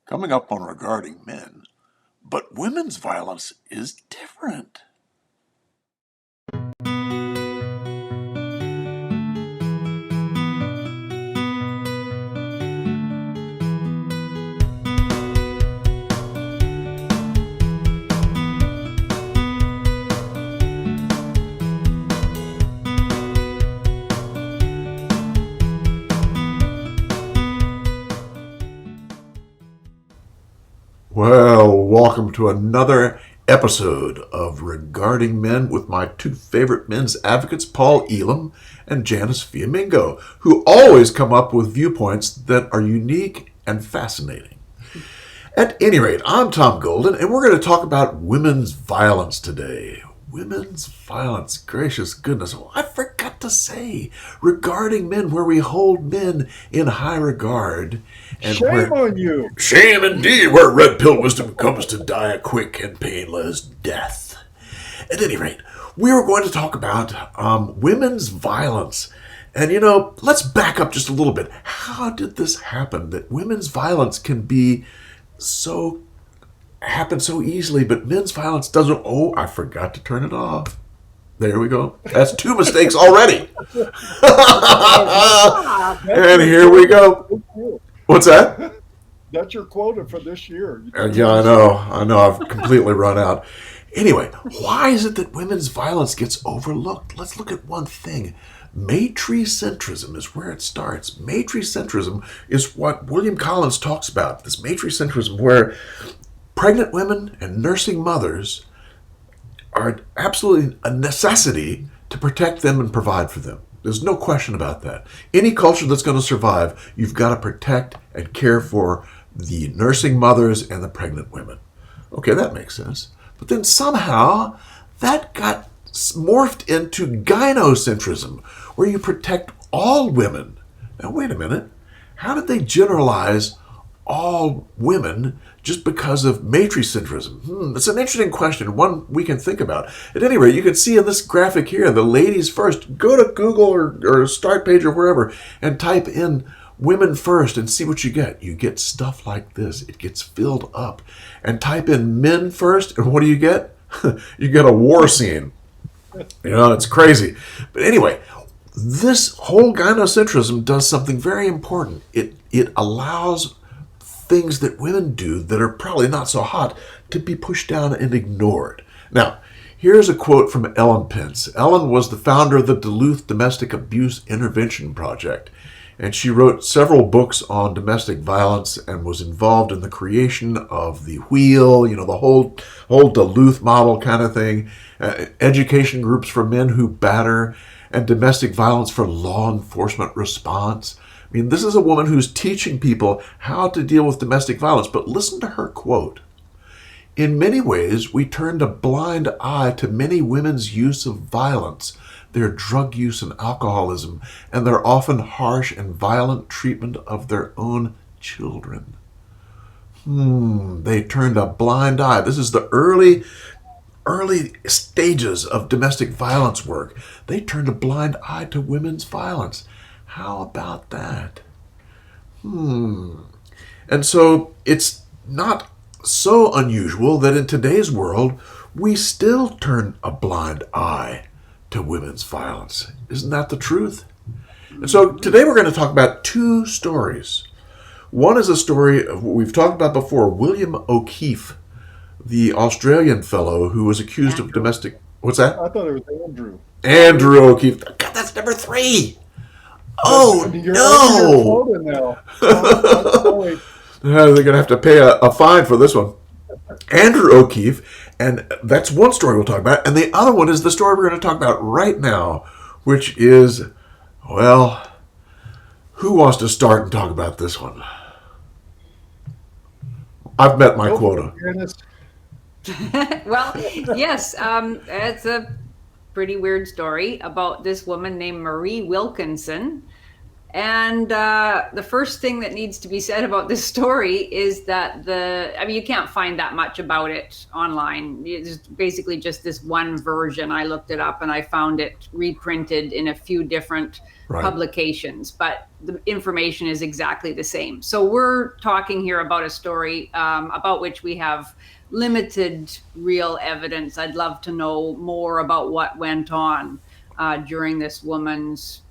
coming up on Regarding Men, but women's violence is different. Well, welcome to another episode of Regarding Men with my two favorite men's advocates, Paul Elam and Janice Fiamengo, who always come up with viewpoints that are unique and fascinating. At any rate, I'm Tom Golden, and we're going to talk about women's violence today. Women's violence, gracious goodness. Oh, I forgot to say, regarding men, where we hold men in high regard. And shame on you. Shame indeed, where red pill wisdom comes to die a quick and painless death. At any rate, we were going to talk about women's violence. And, let's back up just a little bit. How did this happen that women's violence can be happen so easily, but men's violence doesn't? Oh, I forgot to turn it off. There we go. That's two mistakes already. And here we go. What's that? That's your quota for this year. Yeah, I know. I've completely run out. Anyway, why is it that women's violence gets overlooked? Let's look at one thing. Matricentrism is where it starts. Matricentrism is what William Collins talks about. This matricentrism where pregnant women and nursing mothers are absolutely a necessity to protect them and provide for them. There's no question about that. Any culture that's going to survive, you've got to protect and care for the nursing mothers and the pregnant women. Okay, that makes sense. But then somehow that got morphed into gynocentrism, where you protect all women. Now, wait a minute. How did they generalize all women just because of matricentrism? It's an interesting question, one we can think about. At any rate, you can see in this graphic here, the ladies first. Go to Google or Start Page or wherever and type in women first and see what you get. You get stuff like this. It gets filled up. And type in men first, and what do you get? You get a war scene. It's crazy. But anyway, this whole gynocentrism does something very important. It allows things that women do that are probably not so hot to be pushed down and ignored. Now, here's a quote from Ellen Pence. Ellen was the founder of the Duluth Domestic Abuse Intervention Project, and she wrote several books on domestic violence and was involved in the creation of the Wheel, the whole Duluth model kind of thing, education groups for men who batter, and domestic violence for law enforcement response. I mean, this is a woman who's teaching people how to deal with domestic violence. But listen to her quote. In many ways, we turned a blind eye to many women's use of violence, their drug use and alcoholism, and their often harsh and violent treatment of their own children. They turned a blind eye. This is the early stages of domestic violence work. They turned a blind eye to women's violence. How about that? And so it's not so unusual that in today's world, we still turn a blind eye to women's violence. Isn't that the truth? And so today we're going to talk about two stories. One is a story of what we've talked about before, William O'Keefe, the Australian fellow who was accused of domestic... What's that? I thought it was Andrew. Andrew O'Keefe. God, that's number 3. Oh, no! They're going to have to pay a fine for this one. Andrew O'Keefe, and that's one story we'll talk about. And the other one is the story we're going to talk about right now, which is, well, who wants to start and talk about this one? I've met my quota. Well, yes, it's a pretty weird story about this woman named Marie Wilkinson. And the first thing that needs to be said about this story is that you can't find that much about it online. It's basically just this one version. I looked it up and I found it reprinted in a few different publications, but the information is exactly the same. So we're talking here about a story about which we have limited real evidence. I'd love to know more about what went on during this woman's,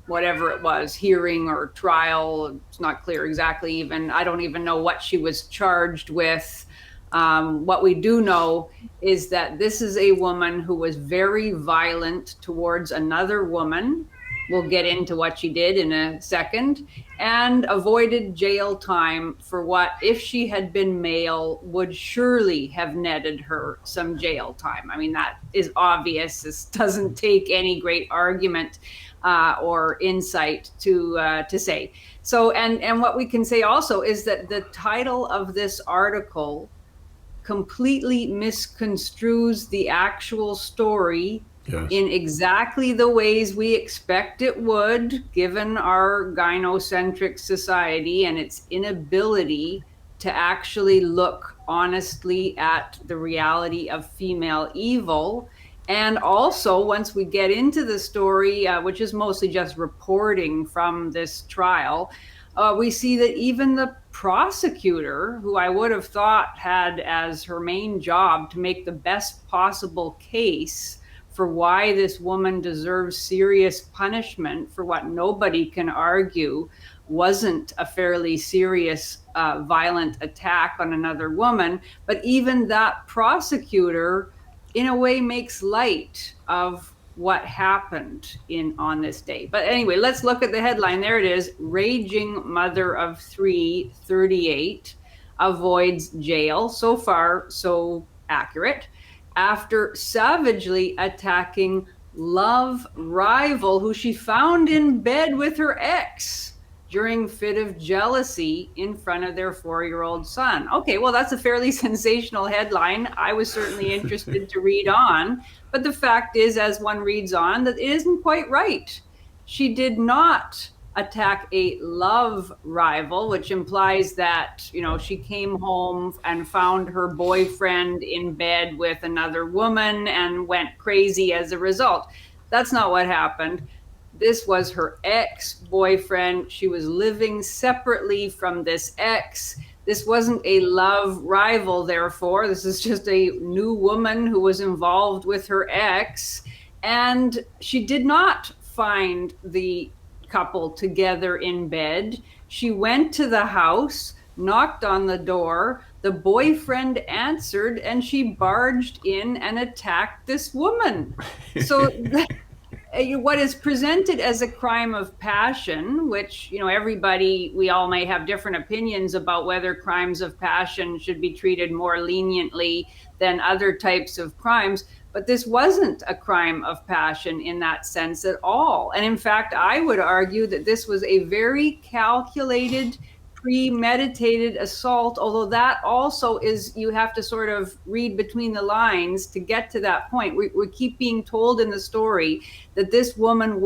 whatever it was, hearing or trial. It's not clear exactly even. I don't even know what she was charged with. What we do know is that this is a woman who was very violent towards another woman. We'll get into what she did in a second, and avoided jail time for what, if she had been male, would surely have netted her some jail time. I mean, that is obvious. This doesn't take any great argument or insight to say. So, and what we can say also is that the title of this article completely misconstrues the actual story in exactly the ways we expect it would, given our gynocentric society and its inability to actually look honestly at the reality of female evil. And also, once we get into the story, which is mostly just reporting from this trial, we see that even the prosecutor, who I would have thought had as her main job to make the best possible case for why this woman deserves serious punishment for what nobody can argue wasn't a fairly serious violent attack on another woman, but even that prosecutor in a way makes light of what happened on this day. But anyway, let's look at the headline. There it is. Raging mother of 3, 38, avoids jail. So far, so accurate. After savagely attacking love rival who she found in bed with her ex during fit of jealousy in front of their 4-year-old son. Okay, well, that's a fairly sensational headline. I was certainly interested to read on, but the fact is, as one reads on, that it isn't quite right. She did not attack a love rival, which implies that, she came home and found her boyfriend in bed with another woman and went crazy as a result. That's not what happened. This was her ex-boyfriend. She was living separately from this ex. This wasn't a love rival, therefore. This is just a new woman who was involved with her ex. And she did not find the couple together in bed. She went to the house, knocked on the door. The boyfriend answered, and she barged in and attacked this woman. So what is presented as a crime of passion, which, we all may have different opinions about whether crimes of passion should be treated more leniently than other types of crimes. But this wasn't a crime of passion in that sense at all. And in fact, I would argue that this was a very calculated, premeditated assault, although that also is, you have to sort of read between the lines to get to that point. We keep being told in the story that this woman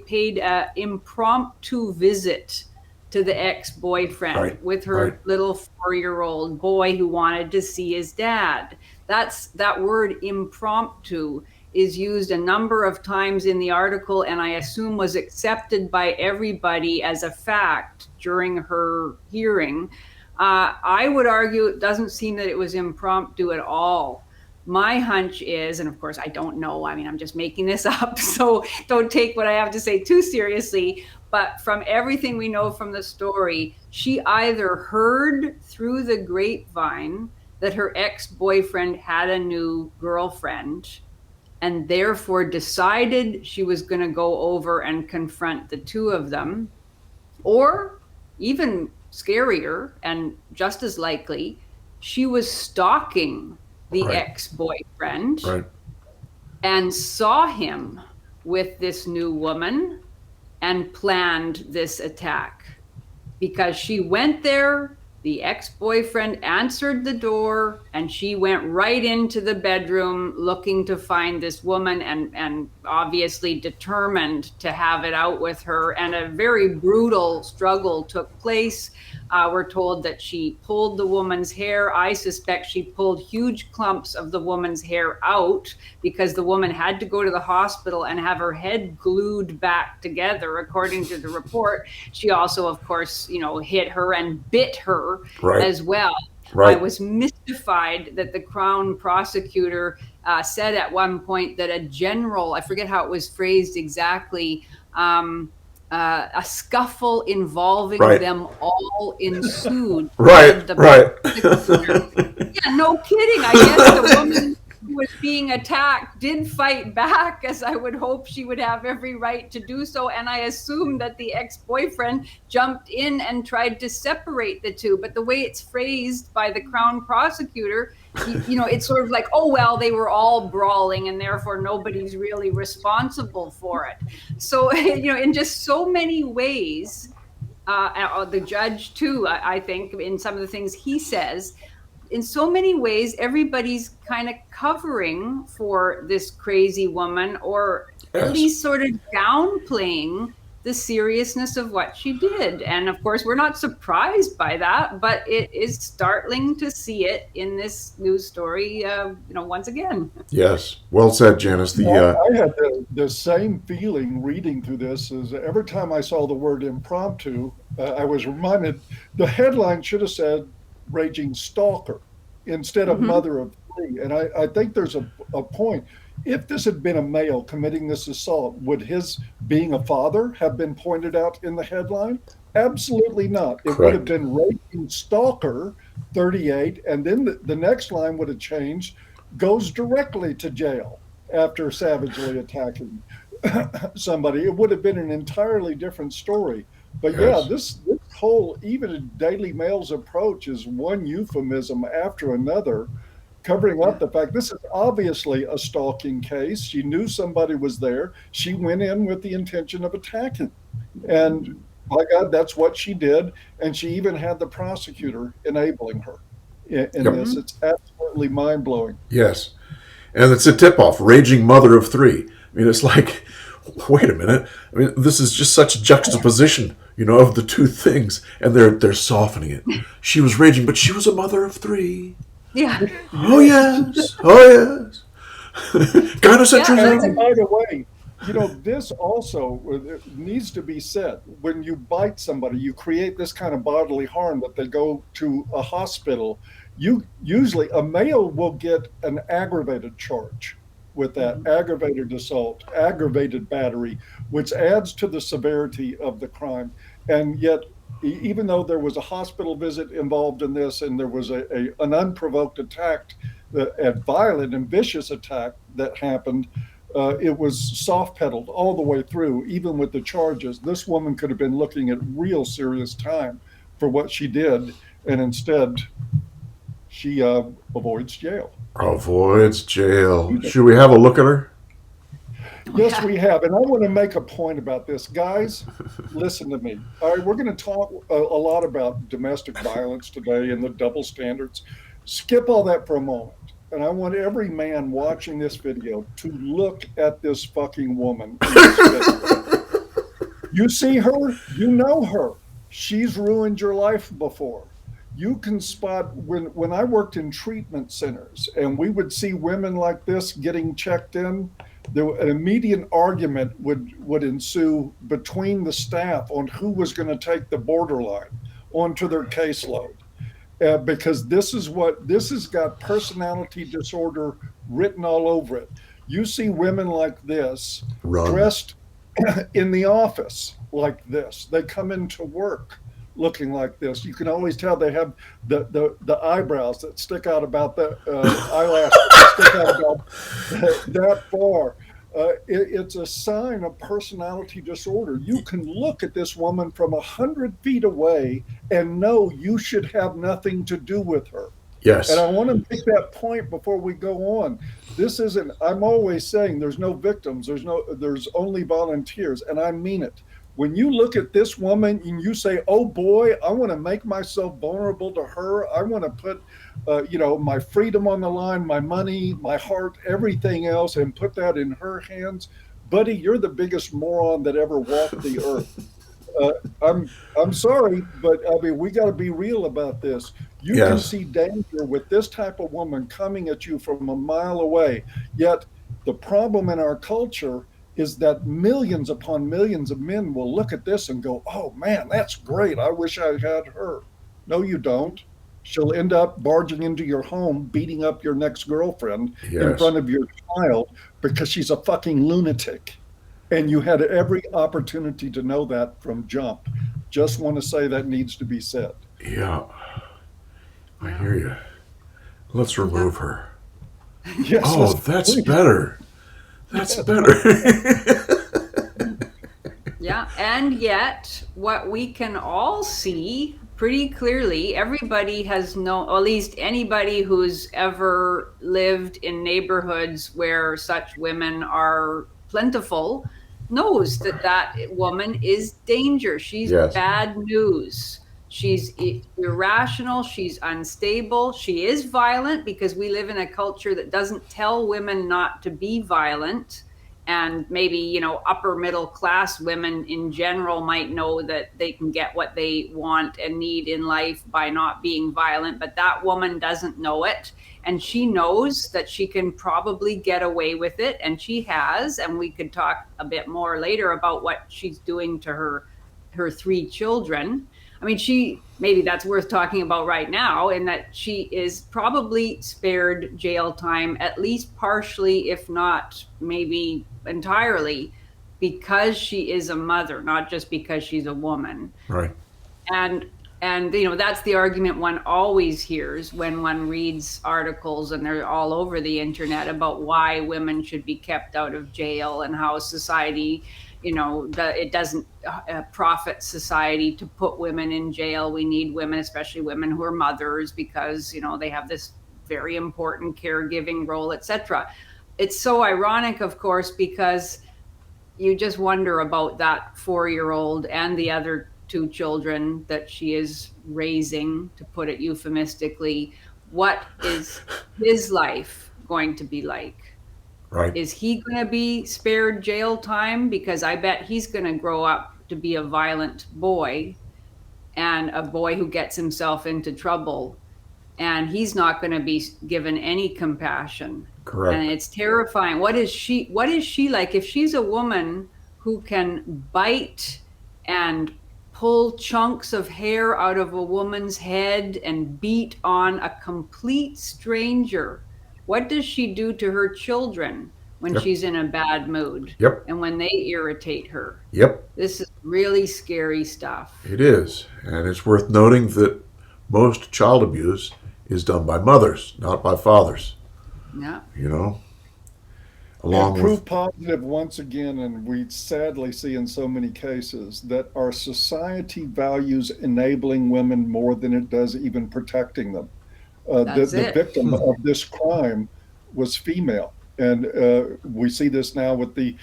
paid an impromptu visit to the ex-boyfriend with her little 4-year-old boy who wanted to see his dad. That word impromptu is used a number of times in the article, and I assume was accepted by everybody as a fact during her hearing. I would argue it doesn't seem that it was impromptu at all. My hunch is, and of course I don't know, I'm just making this up, so don't take what I have to say too seriously, but from everything we know from the story, she either heard through the grapevine that her ex-boyfriend had a new girlfriend and therefore decided she was going to go over and confront the two of them, or even scarier and just as likely, she was stalking the ex-boyfriend and saw him with this new woman and planned this attack because she went there The ex-boyfriend answered the door, and she went right into the bedroom looking to find this woman, and obviously determined to have it out with her. And a very brutal struggle took place. We're told that she pulled the woman's hair. I suspect she pulled huge clumps of the woman's hair out because the woman had to go to the hospital and have her head glued back together, according to the report. She also, of course, hit her and bit her as well. Right. I was mystified that the Crown prosecutor said at one point that a general, I forget how it was phrased exactly, a scuffle involving them all ensued. Right. Yeah, no kidding. I guess the woman who was being attacked did fight back, as I would hope she would have every right to do so. And I assume that the ex-boyfriend jumped in and tried to separate the two. But the way it's phrased by the Crown prosecutor, it's sort of like, oh, well, they were all brawling and therefore nobody's really responsible for it. So, in just so many ways, the judge too, I think, in some of the things he says, in so many ways, everybody's kind of covering for this crazy woman, or at least sort of downplaying the seriousness of what she did. And of course, we're not surprised by that, but it is startling to see it in this news story, once again. Yes. Well said, Janice. I had the same feeling reading through this as every time I saw the word impromptu, I was reminded the headline should have said raging stalker instead of mother of three. And I think there's a point. If this had been a male committing this assault, would his being a father have been pointed out in the headline? Absolutely not. It would have been raging stalker, 38, and then the next line would have changed, goes directly to jail after savagely attacking somebody. It would have been an entirely different story. But yeah, this whole, even Daily Mail's approach is one euphemism after another, covering up the fact this is obviously a stalking case. She knew somebody was there. She went in with the intention of attacking. And by God, that's what she did. And she even had the prosecutor enabling her in this. It's absolutely mind-blowing. Yes. And it's a tip-off, raging mother of three. I mean, it's like, wait a minute. I mean, this is just such juxtaposition, of the two things. And they're softening it. She was raging, but she was a mother of three. Yeah. Oh, yes. Oh, yes. Gynocentrism. And by the way, this also needs to be said. When you bite somebody, you create this kind of bodily harm that they go to a hospital. Usually a male will get an aggravated charge with that, aggravated assault, aggravated battery, which adds to the severity of the crime. And yet, even though there was a hospital visit involved in this, and there was an unprovoked attack, a violent and vicious attack that happened, it was soft-pedaled all the way through, even with the charges. This woman could have been looking at real serious time for what she did, and instead, she avoids jail. Avoids jail. Should we have a look at her? Yes, we have. And I want to make a point about this. Guys, listen to me. All right, we're going to talk a lot about domestic violence today and the double standards. Skip all that for a moment. And I want every man watching this video to look at this fucking woman. You see her, you know her. She's ruined your life before. You can spot, when I worked in treatment centers and we would see women like this getting checked in, an immediate argument would ensue between the staff on who was going to take the borderline onto their caseload. Because this has got personality disorder written all over it. You see women like this dressed in the office like this. They come into work looking like this. You can always tell they have the eyebrows that stick out about the eyelashes that stick out about that far. It's a sign of personality disorder. You can look at this woman from 100 feet away and know you should have nothing to do with her. Yes. And I want to make that point before we go on. This isn't, I'm always saying there's no victims, there's only volunteers, and I mean it. When you look at this woman and you say, oh boy, I want to make myself vulnerable to her. I want to put, my freedom on the line, my money, my heart, everything else, and put that in her hands. Buddy, you're the biggest moron that ever walked the earth. I'm sorry, but I mean, we got to be real about this. You can see danger with this type of woman coming at you from a mile away. Yet the problem in our culture is that millions upon millions of men will look at this and go, oh man, that's great. I wish I had her. No, you don't. She'll end up barging into your home, beating up your next girlfriend in front of your child because she's a fucking lunatic. And you had every opportunity to know that from jump. Just want to say that needs to be said. Yeah, I hear you. Let's remove her. Yes, oh, that's better. That's better. Yeah, and yet what we can all see pretty clearly, everybody has known, or at least anybody who's ever lived in neighborhoods where such women are plentiful, knows that that woman is danger. She's bad news. She's irrational. She's unstable. She is violent because we live in a culture that doesn't tell women not to be violent. And maybe, upper middle class women in general might know that they can get what they want and need in life by not being violent. But that woman doesn't know it. And she knows that she can probably get away with it. And she has. And we could talk a bit more later about what she's doing to her 3 children. I mean, maybe that's worth talking about right now, in that she is probably spared jail time, at least partially, if not maybe entirely, because she is a mother, not just because she's a woman. Right. And that's the argument one always hears when one reads articles, and they're all over the internet, about why women should be kept out of jail and how society, it doesn't profit society to put women in jail. We need women, especially women who are mothers, because, they have this very important caregiving role, etc. It's so ironic, of course, because you just wonder about that 4-year-old and the other 2 children that she is raising, to put it euphemistically. What is his life going to be like? Right. Is he going to be spared jail time? Because I bet he's going to grow up to be a violent boy, and a boy who gets himself into trouble, and he's not going to be given any compassion. Correct. And it's terrifying. What is she like? If she's a woman who can bite and pull chunks of hair out of a woman's head and beat on a complete stranger, what does she do to her children when she's in a bad mood? And when they irritate her? This is really scary stuff. It is. And it's worth noting that most child abuse is done by mothers, not by fathers. Yeah. And proof positive once again, and we sadly see in so many cases, that our society values enabling women more than it does even protecting them. The victim of this crime was female. And we see this now with the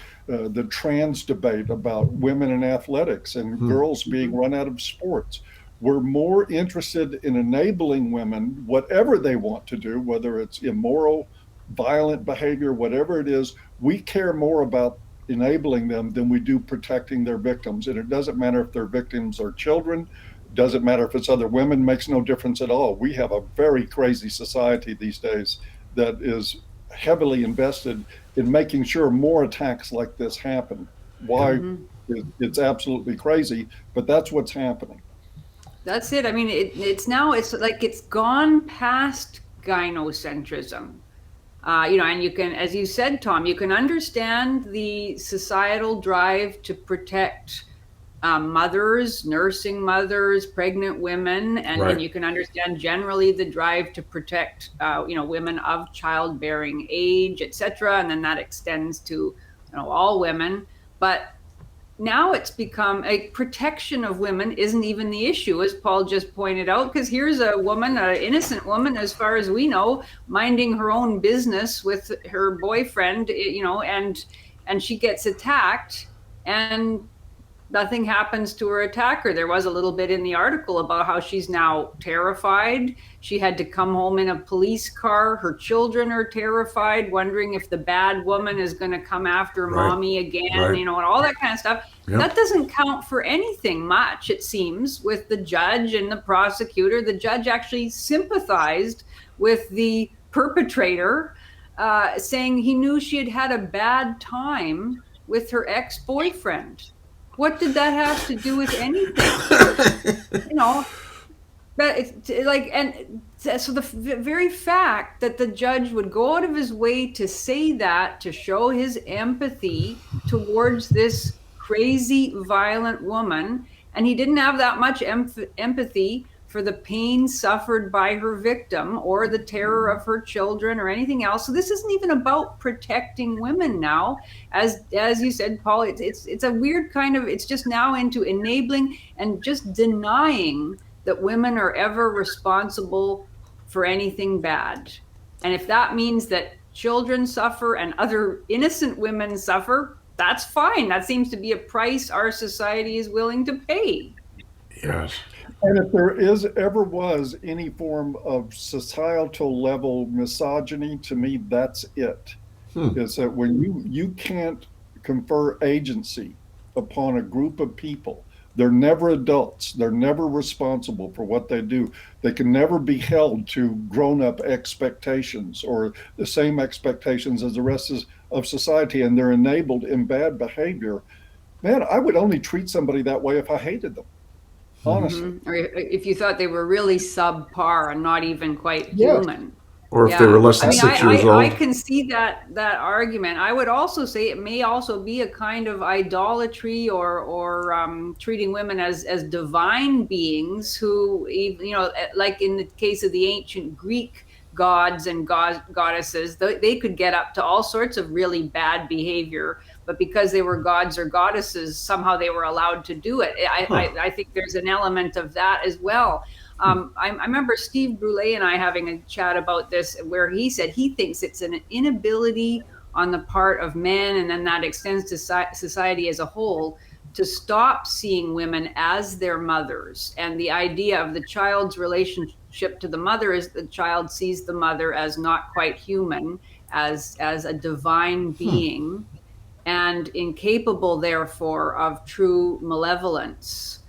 trans debate about women in athletics and girls being run out of sports. We're more interested in enabling women, whatever they want to do, whether it's immoral, violent behavior, whatever it is. We care more about enabling them than we do protecting their victims. And it doesn't matter if their victims are children. Doesn't matter if it's other women, makes no difference at all. We have a very crazy society these days that is heavily invested in making sure more attacks like this happen. Why? It's absolutely crazy, but that's what's happening. That's it. I mean, it's like it's gone past gynocentrism. And you can, as you said, Tom, you can understand the societal drive to protect mothers, nursing mothers, pregnant women, and you can understand generally the drive to protect, women of childbearing age, etc. And then that extends to, all women. But now it's become a protection of women isn't even the issue, as Paul just pointed out, because here's a woman, an innocent woman, as far as we know, minding her own business with her boyfriend, and she gets attacked, and nothing happens to her attacker. There was a little bit in the article about how she's now terrified. She had to come home in a police car. Her children are terrified, wondering if the bad woman is going to come after mommy again, and all that kind of stuff. Yep. That doesn't count for anything much, it seems, with the judge and the prosecutor. The judge actually sympathized with the perpetrator, saying he knew she had had a bad time with her ex-boyfriend. What did that have to do with anything? But it's like, and so the very fact that the judge would go out of his way to say that, to show his empathy towards this crazy, violent woman, and he didn't have that much empathy for the pain suffered by her victim or the terror of her children or anything else. So this isn't even about protecting women now. As you said, Paul, it's a weird kind of, it's just now into enabling and just denying that women are ever responsible for anything bad. And if that means that children suffer and other innocent women suffer, that's fine. That seems to be a price our society is willing to pay. Yes. And if there ever was any form of societal level misogyny, to me, that's it. Is that when you can't confer agency upon a group of people, they're never adults. They're never responsible for what they do. They can never be held to grown-up expectations or the same expectations as the rest of society, and they're enabled in bad behavior. Man, I would only treat somebody that way if I hated them. Honestly. Or if you thought they were really subpar and not even quite human. Or if they were less than 6 years old. I can see that argument. I would also say it may also be a kind of idolatry or treating women as divine beings who, like in the case of the ancient Greek gods and goddesses, they could get up to all sorts of really bad behavior, but because they were gods or goddesses, somehow they were allowed to do it. I think there's an element of that as well. I remember Steve Brule and I having a chat about this, where he said he thinks it's an inability on the part of men, and then that extends to society as a whole, to stop seeing women as their mothers. And the idea of the child's relationship to the mother is the child sees the mother as not quite human, as a divine being, and incapable, therefore, of true malevolence,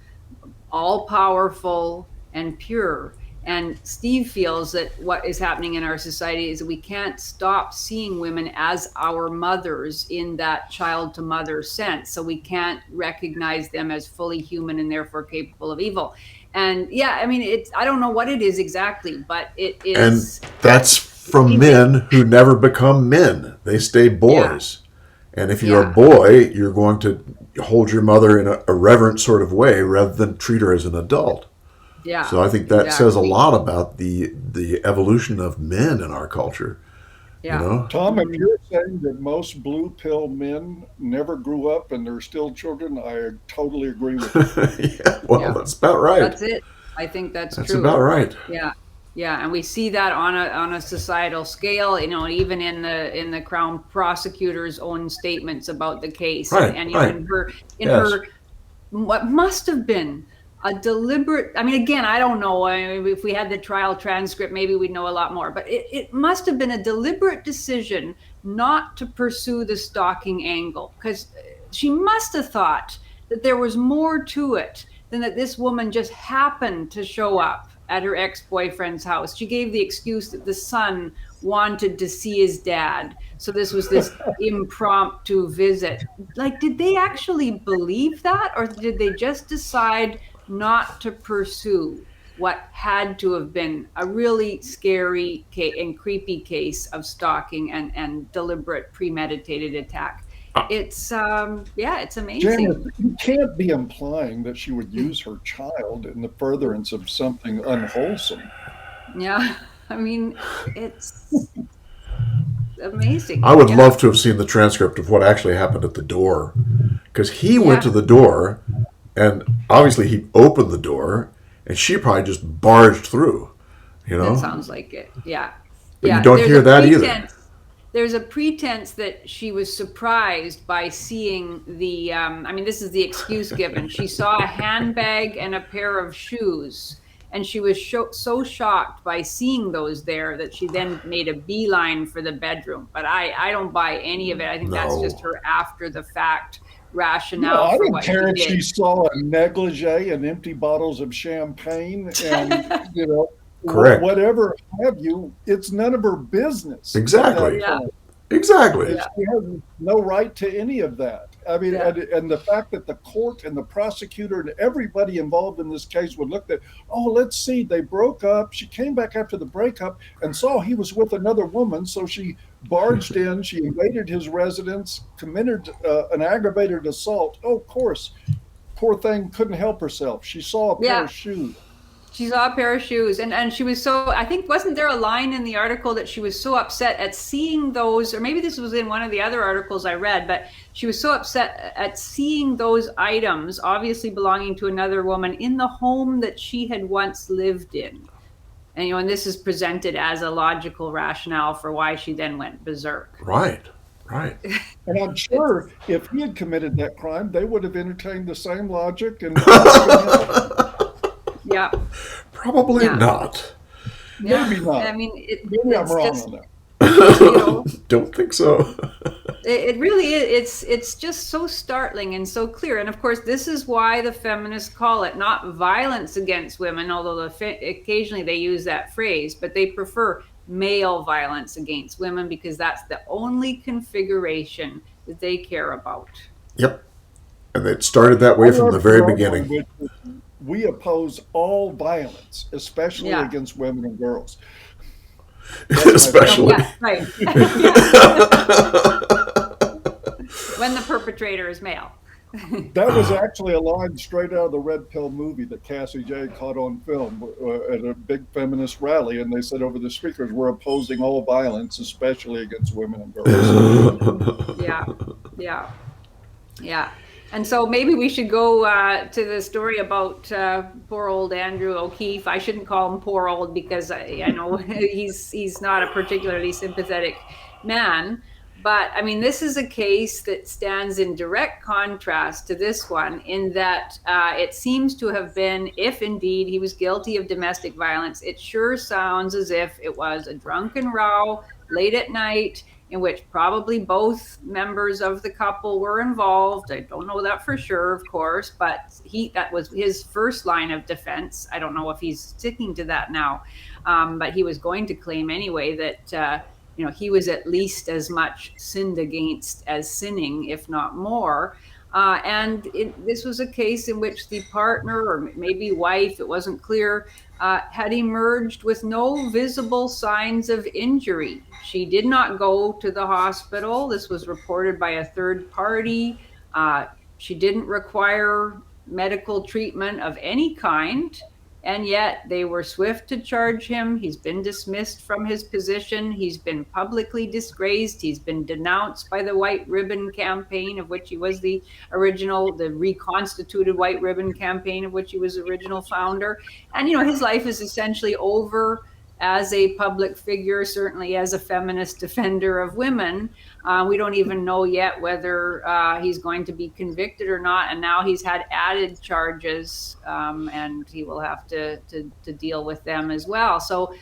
all-powerful and pure. And Steve feels that what is happening in our society is that we can't stop seeing women as our mothers in that child to mother sense. So we can't recognize them as fully human and therefore capable of evil. And yeah, I mean, I don't know what it is exactly, but it is. And that's from men who never become men. They stay boys. Yeah. And if you're a boy, you're going to hold your mother in a reverent sort of way rather than treat her as an adult. Yeah. So I think that says a lot about the evolution of men in our culture. Yeah. You know? Tom, if you're saying that most blue pill men never grew up and they're still children, I totally agree with you. That's about right. That's it. I think that's true. That's about right. Yeah. Yeah, and we see that on a societal scale, even in the Crown prosecutor's own statements about the case, and in her what must have been a deliberate. I mean, again, I don't know. If we had the trial transcript, maybe we'd know a lot more. But it must have been a deliberate decision not to pursue the stalking angle, because she must have thought that there was more to it than that this woman just happened to show up at her ex-boyfriend's house. She gave the excuse that the son wanted to see his dad. So this was this impromptu visit. Like, did they actually believe that? Or did they just decide not to pursue what had to have been a really scary and creepy case of stalking and deliberate premeditated attack? It's it's amazing. Janice, you can't be implying that she would use her child in the furtherance of something unwholesome. Yeah, I mean, it's amazing. I would love to have seen the transcript of what actually happened at the door, because he went to the door, and obviously he opened the door, and she probably just barged through. That sounds like it. Yeah. But you don't hear that either. there's a pretense that she was surprised by seeing the, I mean, this is the excuse given. She saw a handbag and a pair of shoes, and she was so shocked by seeing those there that she then made a beeline for the bedroom. But I don't buy any of it. I think that's just her after the fact rationale I for don't what care if she did. she saw a negligee and empty bottles of champagne and, you know, Correct. whatever have you. It's none of her business. Exactly. Yeah. Exactly. She has no right to any of that. I mean, and the fact that the court and the prosecutor and everybody involved in this case would look at, oh, let's see, they broke up. She came back after the breakup and saw he was with another woman. So she barged in, she invaded his residence, committed an aggravated assault. Oh, of course, poor thing couldn't help herself. She saw a pair of shoes. She saw a pair of shoes, and she was so, I think, wasn't there a line in the article that she was so upset at seeing those, or maybe this was in one of the other articles I read, but she was so upset at seeing those items, obviously belonging to another woman, in the home that she had once lived in. And, you know, and this is presented as a logical rationale for why she then went berserk. Right. Right. And I'm sure if he had committed that crime, they would have entertained the same logic and yeah. Probably not. Maybe not. I mean, maybe I'm wrong on that. You know, Don't think so. it really is. It's just so startling and so clear. And of course, this is why the feminists call it not violence against women, although occasionally they use that phrase, but they prefer male violence against women because that's the only configuration that they care about. Yep. And it started that way from the very beginning. We oppose all violence, especially against women and girls. Especially. Yeah, right. When the perpetrator is male. That was actually a line straight out of the Red Pill movie that Cassie J caught on film at a big feminist rally. And they said over the speakers, we're opposing all violence, especially against women and girls. Yeah. And so maybe we should go to the story about poor old Andrew O'Keefe. I shouldn't call him poor old because I know he's not a particularly sympathetic man. But I mean, this is a case that stands in direct contrast to this one in that it seems to have been, if indeed he was guilty of domestic violence, it sure sounds as if it was a drunken row late at night in which probably both members of the couple were involved. I don't know that for sure, of course, but that was his first line of defense. I don't know if he's sticking to that now, but he was going to claim anyway that he was at least as much sinned against as sinning, if not more. And this was a case in which the partner, or maybe wife, it wasn't clear, had emerged with no visible signs of injury. She did not go to the hospital. This was reported by a third party. She didn't require medical treatment of any kind. And yet they were swift to charge him. He's been dismissed from his position. He's been publicly disgraced. He's been denounced by the White Ribbon Campaign, of which he was the reconstituted White Ribbon Campaign, of which he was the original founder. And, his life is essentially over as a public figure, certainly as a feminist defender of women. We don't even know yet whether he's going to be convicted or not. And now he's had added charges, and he will have to deal with them as well. So,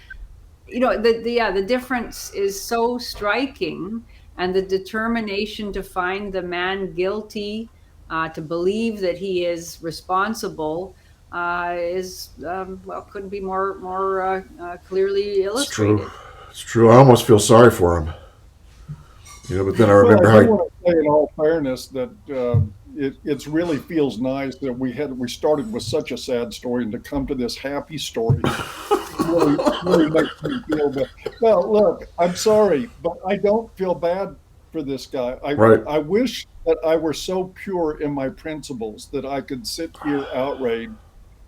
the difference is so striking, and the determination to find the man guilty, to believe that he is responsible, couldn't be more clearly illustrated. It's true. I almost feel sorry for him. But then I remember I want to say in all fairness that it really feels nice that we started with such a sad story and to come to this happy story really makes me feel bad. Well, look, I'm sorry, but I don't feel bad for this guy. I wish that I were so pure in my principles that I could sit here outraged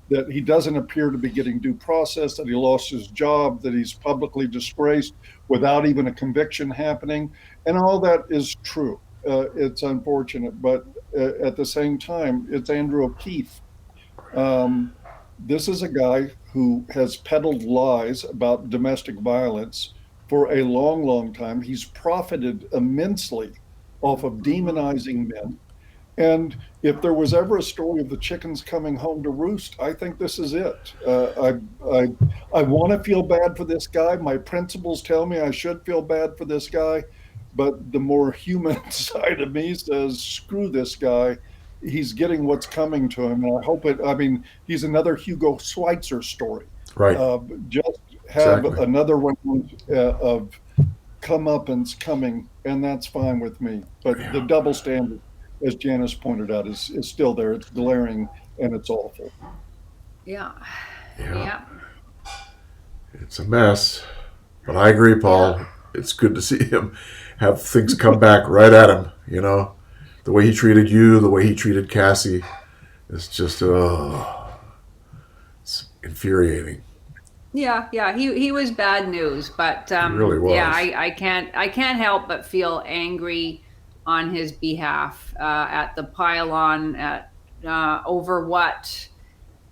that he doesn't appear to be getting due process, that he lost his job, that he's publicly disgraced without even a conviction happening. And all that is true. It's unfortunate, but at the same time, it's Andrew O'Keefe. This is a guy who has peddled lies about domestic violence for a long, long time. He's profited immensely off of demonizing men. And if there was ever a story of the chickens coming home to roost, I think this is it. I want to feel bad for this guy. My principles tell me I should feel bad for this guy, but the more human side of me says, screw this guy. He's getting what's coming to him, and I hope it. I mean, he's another Hugo Schweitzer story. Right. Just have Exactly. another round of comeuppance coming, and that's fine with me. But the double standard, as Janice pointed out, is still there. It's glaring and it's awful. Yeah. It's a mess. But I agree, Paul. Yeah. It's good to see him have things come back right at him, you know. The way he treated you, the way he treated Cassie. It's just, it's infuriating. Yeah, he was bad news, but He really was. yeah, I can't help but feel angry on his behalf at the pile-on over what.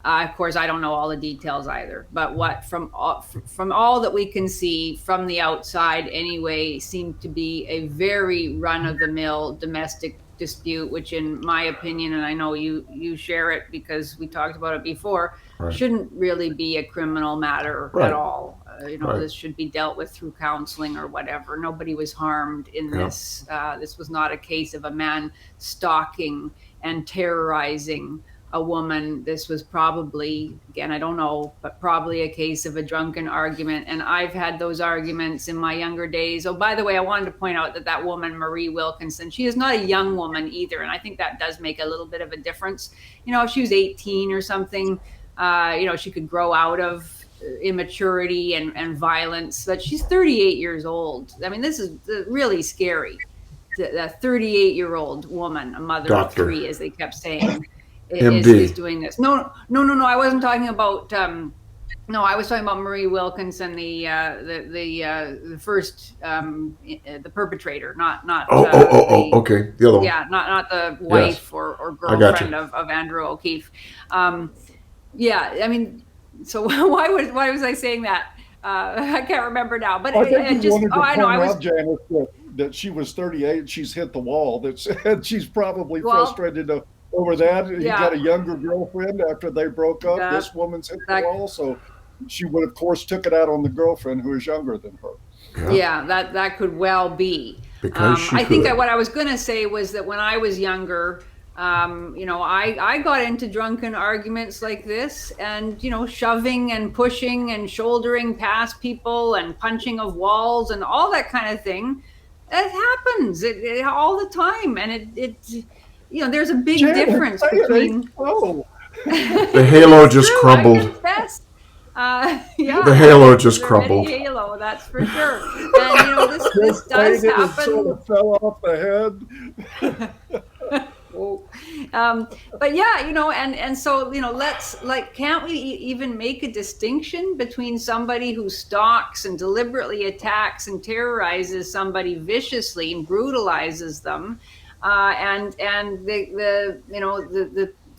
Of course, I don't know all the details either, but what from all that we can see from the outside anyway seemed to be a very run-of-the-mill domestic dispute, which in my opinion, and I know you share it because we talked about it before, Right. shouldn't really be a criminal matter Right. at all. Right. This should be dealt with through counseling or whatever. Nobody was harmed in this. This was not a case of a man stalking and terrorizing a woman. This was probably, again, I don't know, but probably a case of a drunken argument. And I've had those arguments in my younger days. Oh, by the way, I wanted to point out that woman, Marie Wilkinson, she is not a young woman either. And I think that does make a little bit of a difference. If she was 18 or something, she could grow out of immaturity and violence, but she's 38 years old. I mean, this is really scary. The 38-year-old woman, a mother Doctor. of three, as they kept saying, MD. is doing this. No. I wasn't talking about. No, I was talking about Marie Wilkinson, the first, the perpetrator, not. Okay, the other one. Yeah, not the wife Yes. or I got girlfriend you. of Andrew O'Keefe. Yeah, I mean, so why was I saying that? I can't remember now. But I think you just wanted to I know I point was. out, Janice, that she was 38 and she's hit the wall. That she's probably Well, frustrated over that. He yeah. got a younger girlfriend after they broke up. That- This woman's hit the that- wall, so she would, of course, took it out on the girlfriund who is younger than her. Yeah, that could well be. Because she I think could. what I was going to say was that when I was younger, I got into drunken arguments like this, and shoving and pushing and shouldering past people and punching of walls and all that kind of thing. It happens it all the time, and it there's a big Janice, difference say it between. ain't so. The halo just True, crumbled. I confess. Yeah, The halo just there's crumbled. already Halo, that's for sure. And this does Faded and happen. sort of fell off the head. But yeah, and so let's can't we even make a distinction between somebody who stalks and deliberately attacks and terrorizes somebody viciously and brutalizes them, and the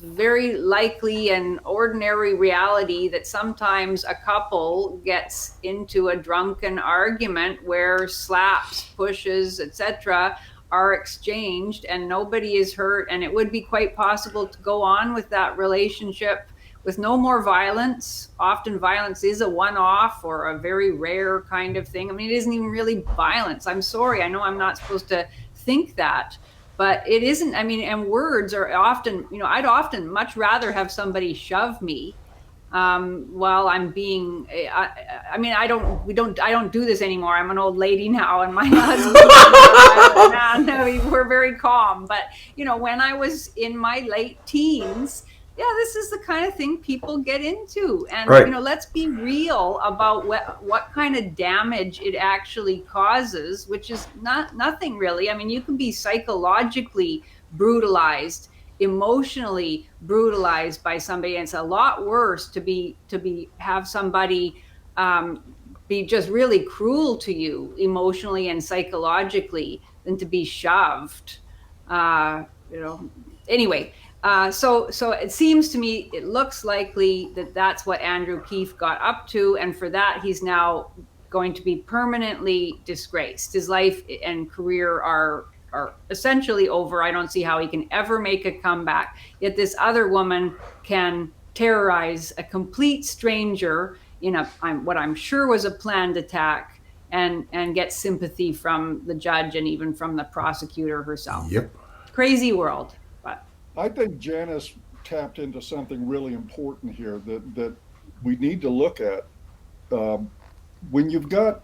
very likely and ordinary reality that sometimes a couple gets into a drunken argument where slaps, pushes, etc. are exchanged and nobody is hurt, and it would be quite possible to go on with that relationship with no more violence. Often violence is a one-off or a very rare kind of thing. I mean, it isn't even really violence. I'm sorry, I know I'm not supposed to think that, but it isn't. I mean, and words are often, I'd often much rather have somebody shove me while I'm being. I don't do this anymore. I'm an old lady now, and my husband. We're very calm. But when I was in my late teens, yeah, this is the kind of thing people get into, and Right. let's be real about what kind of damage it actually causes, which is nothing really. I mean, you can be psychologically brutalized, emotionally brutalized by somebody, and it's a lot worse to have somebody be just really cruel to you emotionally and psychologically than to be shoved. Anyway. So it seems to me, it looks likely that that's what Andrew Keefe got up to, and for that he's now going to be permanently disgraced. His life and career are essentially over. I don't see how he can ever make a comeback. Yet this other woman can terrorize a complete stranger in what I'm sure was a planned attack, and get sympathy from the judge and even from the prosecutor herself. Yep. Crazy world. But I think Janice tapped into something really important here that we need to look at. When you've got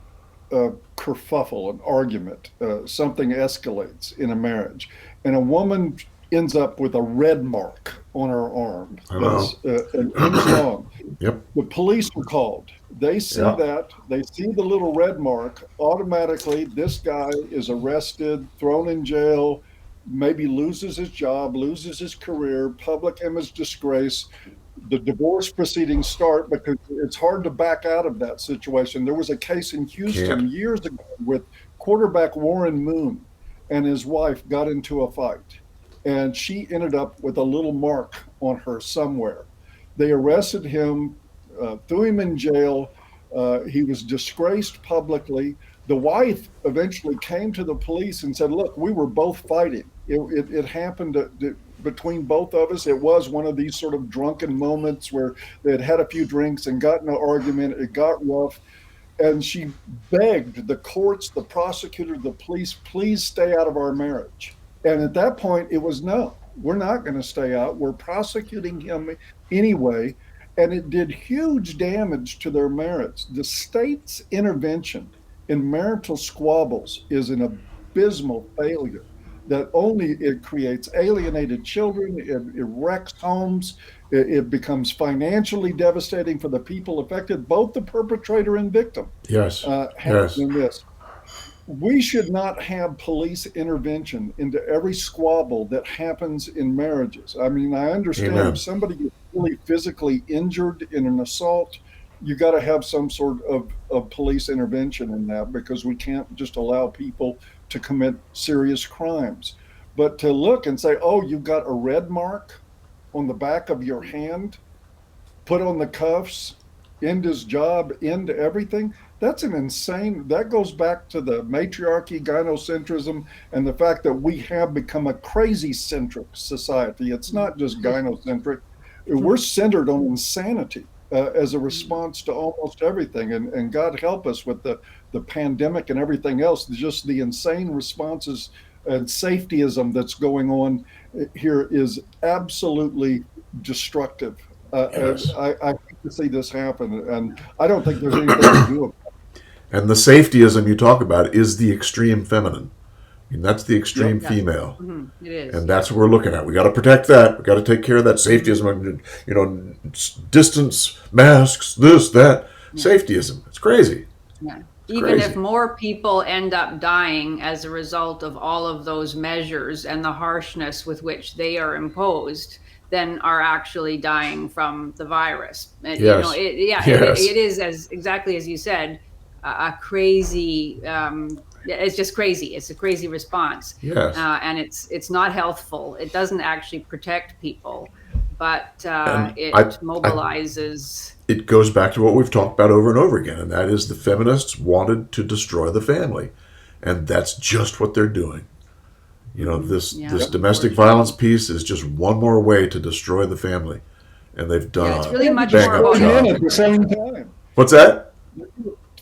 a kerfuffle, an argument, something escalates in a marriage, and a woman ends up with a red mark on her arm that's an inch long. Yep. The police are called. They see that. They see the little red mark. Automatically, this guy is arrested, thrown in jail, maybe loses his job, loses his career, public image disgrace. The divorce proceedings start because it's hard to back out of that situation. There was a case in Houston years ago with quarterback Warren Moon and his wife got into a fight, and she ended up with a little mark on her somewhere. They arrested him, threw him in jail. He was disgraced publicly. The wife eventually came to the police and said, look, we were both fighting. It happened between both of us. It was one of these sort of drunken moments where they had had a few drinks and got in an argument. It got rough. And she begged the courts, the prosecutor, the police, please stay out of our marriage. And at that point, it was no, we're not going to stay out. We're prosecuting him anyway. And it did huge damage to their marriage. The state's intervention in marital squabbles is an abysmal failure. That only it creates alienated children, it wrecks homes, it becomes financially devastating for the people affected, both the perpetrator and victim. Yes. In this. We should not have police intervention into every squabble that happens in marriages. I mean, I understand if somebody gets really physically injured in an assault, you got to have some sort of police intervention in that, because we can't just allow people to commit serious crimes. But to look and say, oh, you've got a red mark on the back of your hand, put on the cuffs, end his job, end everything, that's an insane, that goes back to the matriarchy, gynocentrism, and the fact that we have become a crazy-centric society. It's not just gynocentric. We're centered on insanity as a response to almost everything. And God help us with the pandemic and everything else, just the insane responses and safetyism that's going on here is absolutely destructive. Yes. I hate to see this happen, and I don't think there's anything to do about it. And the safetyism you talk about is the extreme feminine. I mean, that's the extreme female. Mm-hmm. It is. And that's what we're looking at. We got to protect that. We got to take care of that safetyism. You know, distance, masks, this, that. Safetyism. It's crazy. Yeah. Even if more people end up dying as a result of all of those measures and the harshness with which they are imposed, than are actually dying from the virus. Yes. You know, it is exactly as you said, a crazy. It's just crazy. It's a crazy response. Yes. And it's not healthful. It doesn't actually protect people, but it mobilizes. It goes back to what we've talked about over and over again, and that is the feminists wanted to destroy the family, and that's just what they're doing. You know, this domestic violence piece is just one more way to destroy the family, and they've done. It's really much more about men at the same time. What's that?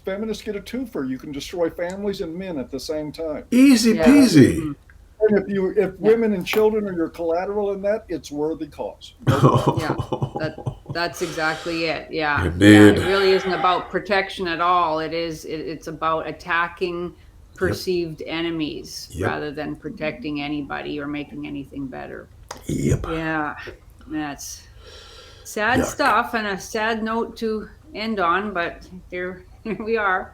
Feminists get a twofer. You can destroy families and men at the same time. Easy peasy. Mm-hmm. And if women and children are your collateral in that, it's worthy cause. That's exactly it. Yeah. Indeed. It really isn't about protection at all. It's about attacking perceived enemies rather than protecting anybody or making anything better. Yep. Yeah. That's sad stuff and a sad note to end on, but here we are.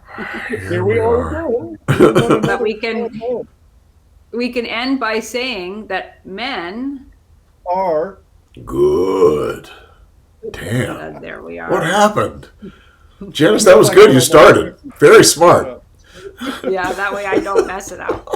Here we are. But we can end by saying that men are good. Damn. There we are. What happened? Janice, that was good. You started. Very smart. Yeah, that way I don't mess it up.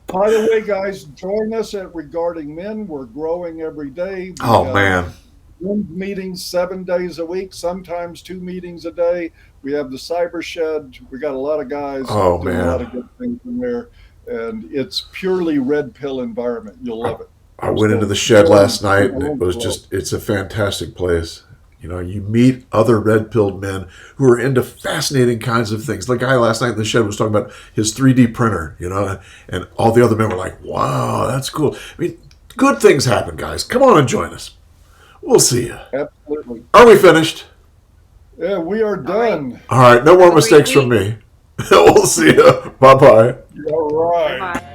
By the way, guys, join us at Regarding Men. We're growing every day. Oh, man. Zoom meetings 7 days a week, sometimes 2 meetings a day. We have the cyber shed. We got a lot of guys Oh, doing a lot man. of good things in there, and it's purely red pill environment. You'll love it. I went into So, the shed very- last night, and it was just, it's a fantastic place. You know, you meet other red-pilled men who are into fascinating kinds of things. The guy last night in the shed was talking about his 3D printer, you know, and all the other men were like, wow, that's cool. I mean, good things happen, guys. Come on and join us. We'll see you. Absolutely. Are we finished? Yeah, we are done. All right, no more Have a great mistakes from week. me. We'll see you. Bye-bye. All right. Bye.